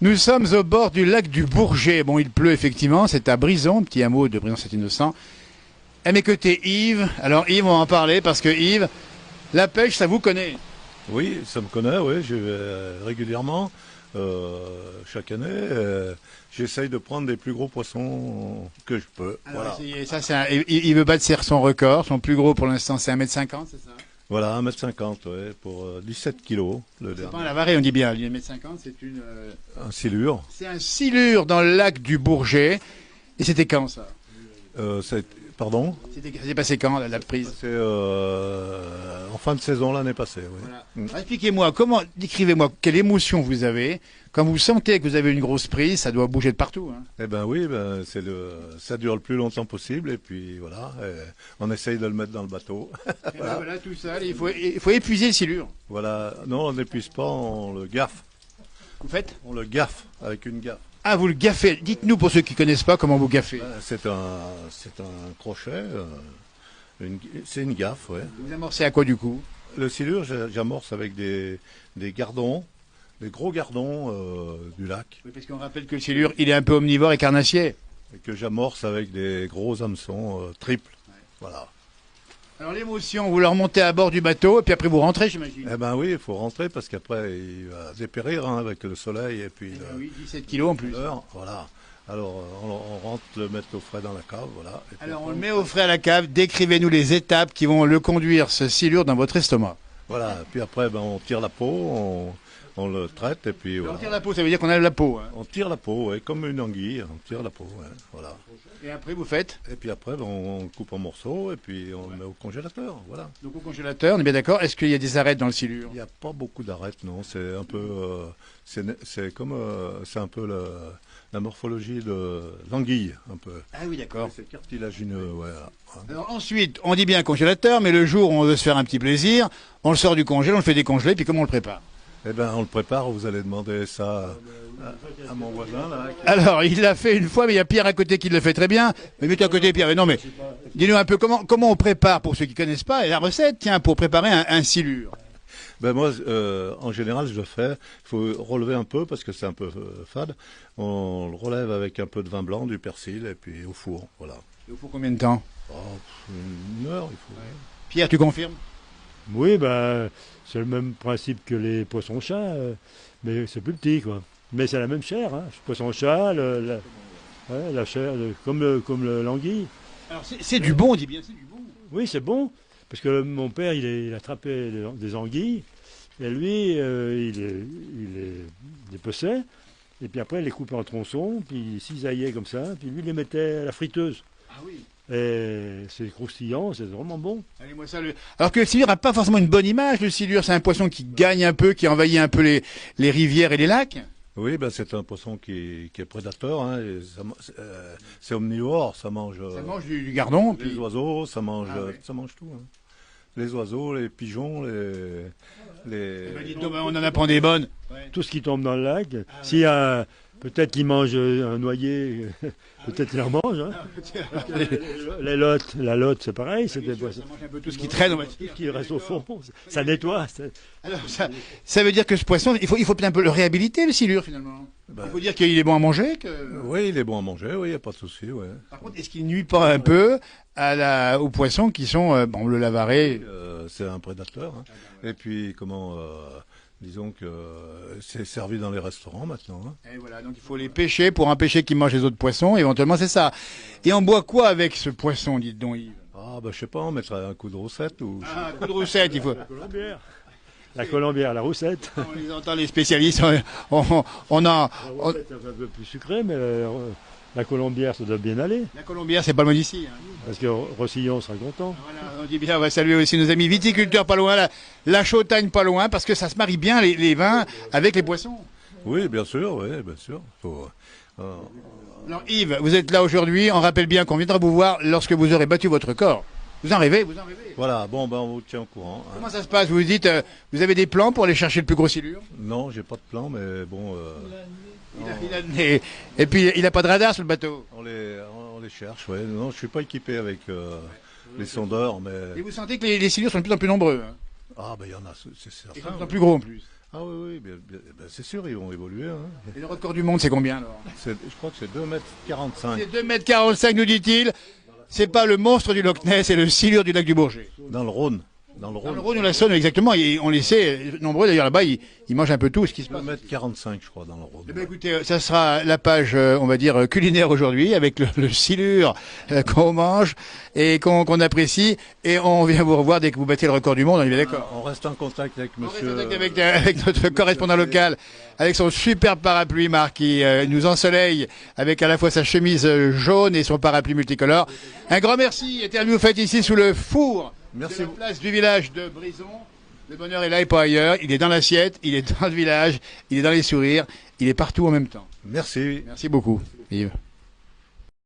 Nous sommes au bord du lac du Bourget. Bon, il pleut effectivement, c'est à Brison, petit hameau de Brison-Saint-Innocent. À mes côtés, Yves. Alors Yves, on va en parler parce que Yves, la pêche, ça vous connaît. Oui, ça me connaît, oui, je vais régulièrement, chaque année. J'essaye de prendre des plus gros poissons que je peux. Alors, Voilà, ça, il veut battre son record. Son plus gros pour l'instant, c'est 1,50 m, c'est ça? voilà 1,50 m, ouais, pour 17 kilos, le C'est pas dernier. un lavaré, on dit bien. 1,50 m, c'est une. Un silure. C'est un silure dans le lac du Bourget. Et c'était quand ça? Pardon? C'était passé quand la prise? C'est en fin de saison l'année passée, oui. Voilà. Mm. Alors, expliquez-moi, décrivez-moi quelle émotion vous avez quand vous sentez que vous avez une grosse prise. Ça doit bouger de partout, hein. Eh ben oui, ça dure le plus longtemps possible et puis voilà, on essaye de le mettre dans le bateau. Et ben voilà, tout ça. Il faut épuiser le silure. Voilà, non, on n'épuise pas, on le gaffe. Vous faites? On le gaffe avec une gaffe. Ah, vous le gaffez. Dites-nous pour ceux qui connaissent pas comment vous gaffez. C'est un crochet, c'est une gaffe, ouais. Vous amorcez à quoi du coup? Le silure, j'amorce avec des gardons, des gros gardons du lac, Oui, parce qu'on rappelle que le silure, il est un peu omnivore et carnassier. et que j'amorce avec des gros hameçons triples. Voilà. Alors l'émotion, vous le remontez à bord du bateau et puis après vous rentrez, j'imagine. Eh ben oui, il faut rentrer parce qu'après il va dépérir hein, avec le soleil et puis Oui, 17 kilos en plus. l'heure. Voilà. Alors on rentre le mettre au frais dans la cave, voilà. Et puis Alors on après, le met au frais à la cave. Décrivez-nous les étapes qui vont le conduire, ce silure, dans votre estomac. voilà. Puis après, on tire la peau, on le traite et puis Alors, voilà. on tire la peau, ça veut dire qu'on a la peau, hein. On tire la peau, ouais, comme une anguille, on tire la peau, ouais, voilà. Et après vous faites? Et puis après, on le coupe en morceaux et puis on le met au congélateur, voilà. Donc au congélateur, on est bien d'accord. Est-ce qu'il y a des arêtes dans le silure? Il n'y a pas beaucoup d'arêtes, non. C'est un peu, c'est comme, c'est un peu la morphologie de l'anguille, un peu. Ah oui, d'accord. C'est cartilagineux, ouais. Alors ensuite, on dit bien congélateur, mais le jour où on veut se faire un petit plaisir, on le sort du congèle, on le fait décongeler, puis comment on le prépare? Eh ben, on le prépare. Vous allez demander ça à mon voisin là. Alors, il l'a fait une fois, mais il y a Pierre à côté qui le fait très bien. Mais mettez à côté Pierre. Mais non, mais dis-nous un peu comment on prépare, pour ceux qui connaissent pas, et la recette, tiens, pour préparer un silure. Ben moi, en général, je le fais. Il faut relever un peu parce que c'est un peu fade. On le relève avec un peu de vin blanc, du persil et puis au four, voilà. Il faut combien de temps? Oh, une heure, il faut. Pierre, tu confirmes? Oui, ben, c'est le même principe que les poissons-chats, mais c'est plus petit, quoi. Mais c'est la même chair, hein. Poisson-chat, la chair, comme l'anguille. Alors, c'est du bon, on dit bien, c'est du bon. Oui, c'est bon, parce que mon père, il attrapait des anguilles, et lui, il les peçait, et puis après, il les coupait en tronçons, puis il cisaillait comme ça, puis lui, il les mettait à la friteuse. Ah oui. Et c'est croustillant, c'est vraiment bon. Allez, moi ça, alors que le silure n'a pas forcément une bonne image. Le silure, c'est un poisson qui gagne un peu, qui envahit un peu les rivières et les lacs. Oui, ben c'est un poisson qui est prédateur. Hein, et c'est omnivore, ça mange. Ça mange du gardon. Les Puis... oiseaux, ça mange, Ah oui. ça mange tout. Hein. Les oiseaux, les pigeons, Eh ben, dites donc, on en apprend des bonnes. Tout ce qui tombe dans le lac. S'il y a peut-être qu'il mange un noyer, peut-être qu'il en mange. Hein. La lotte, c'est pareil, c'est des poissons. Ça mange un peu tout ce qui traîne, on va Tout dire. ce qui reste au fond, ça nettoie. Alors, ça veut dire que ce poisson, il faut peut-être un peu le réhabiliter, le silure, finalement. Ben, Il faut dire qu'il est bon à manger. oui, il est bon à manger, oui, il n'y a pas de souci. Ouais. Par contre, est-ce qu'il nuit pas un peu aux poissons qui sont, bon, le lavaret? C'est un prédateur. Hein. Et puis, disons que c'est servi dans les restaurants maintenant. Hein. Et voilà, donc il faut les pêcher pour empêcher qu'ils mangent les autres poissons, éventuellement c'est ça. Et on boit quoi avec ce poisson, dites donc Yves? Ah, ben je sais pas, on mettrait un coup de roussette ou. Ah, un coup de roussette, il faut. La colombière, la roussette. On les entend, les spécialistes, on a... La roussette, c'est un peu plus sucré, mais la colombière, ça doit bien aller. La colombière, c'est pas le mot d'ici. Hein. Parce que Rossillon sera content. Voilà, on dit bien, on va saluer aussi nos amis viticulteurs pas loin, la Chautagne pas loin, parce que ça se marie bien les vins avec les poissons. Oui, bien sûr, oui, bien sûr. Alors Yves, vous êtes là aujourd'hui, on rappelle bien qu'on viendra vous voir lorsque vous aurez battu votre corps. Vous en rêvez, vous en rêvez. Voilà, bon, ben on vous tient au courant. Hein. Comment ça se passe? Vous vous dites, vous avez des plans pour aller chercher le plus gros silure? Non, j'ai pas de plan, mais bon, Et puis il n'a pas de radar sur le bateau. on les cherche. Ouais. Non, je suis pas équipé avec les sondeurs, mais Et vous sentez que les silures sont de plus en plus nombreux. Hein. ah ben il y en a, c'est Et de certain. plus en plus gros en plus. Ah oui, c'est sûr, ils vont évoluer. Hein. Et le record du monde, c'est combien alors? Je crois que c'est 2,45 m. C'est 2,45 m, nous dit-il. C'est pas le monstre du Loch Ness, c'est le silure du lac du Bourget. Dans le Rhône. Dans le Rhône ou la Saône, exactement. Et on les sait, nombreux d'ailleurs là-bas, ils mangent un peu tout ce qui se passe. 2,45 m, je crois, dans le Rhône. Eh bien, écoutez, ça sera la page, on va dire, culinaire aujourd'hui, avec le silure qu'on mange et qu'on apprécie. Et on vient vous revoir dès que vous battez le record du monde, on est bien d'accord. On reste en contact avec monsieur. On reste en contact avec notre correspondant local, avec son super parapluie, Marc, qui nous ensoleille avec à la fois sa chemise jaune et son parapluie multicolore. Un grand merci. Interview faite ici sous le four. Merci. De la place du village de Brison. Le bonheur est là et pas ailleurs. Il est dans l'assiette, il est dans le village, il est dans les sourires, il est partout en même temps. Merci. Merci beaucoup, Yves.